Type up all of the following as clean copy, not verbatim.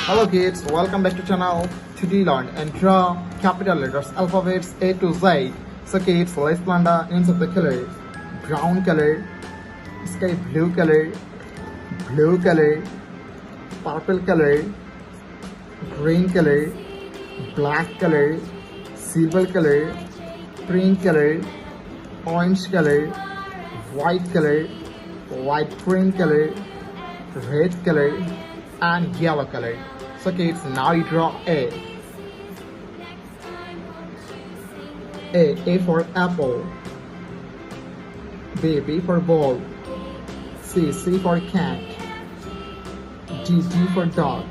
Hello kids, welcome back to channel. Today learn and draw capital letters alphabets A to Z. So kids, let's learn the names of the colors. Brown color, sky blue color, purple color, green color, black color, silver color, pink color, orange color, white color, light green color, red color, and yellow color. So kids, now you draw A. A for apple. B for ball. C for cat. D for dog.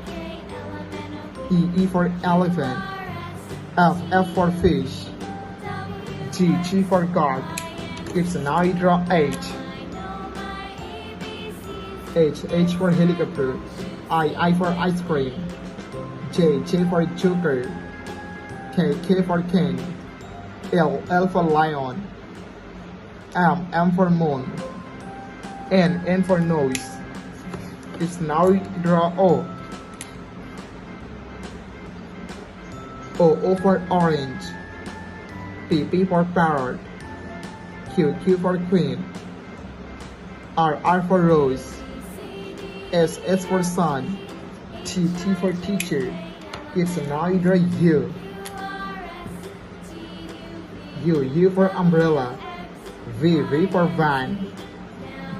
E for elephant. F for fish. G for god. Kids, now you draw H. H for helicopter. I for ice cream. J for joker. K for king. L for lion. M for moon. N for nose. It's now we draw O. O for orange. P for parrot. Q for queen. R for rose. S for sun. T for teacher. It's now you draw U. U for umbrella. V for van.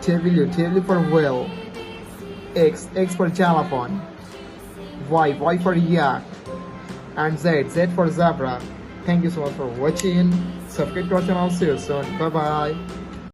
W for whale. X for xylophone. Y for yak. And Z for zebra. Thank you so much for watching. Subscribe to our channel. See you soon. Bye bye.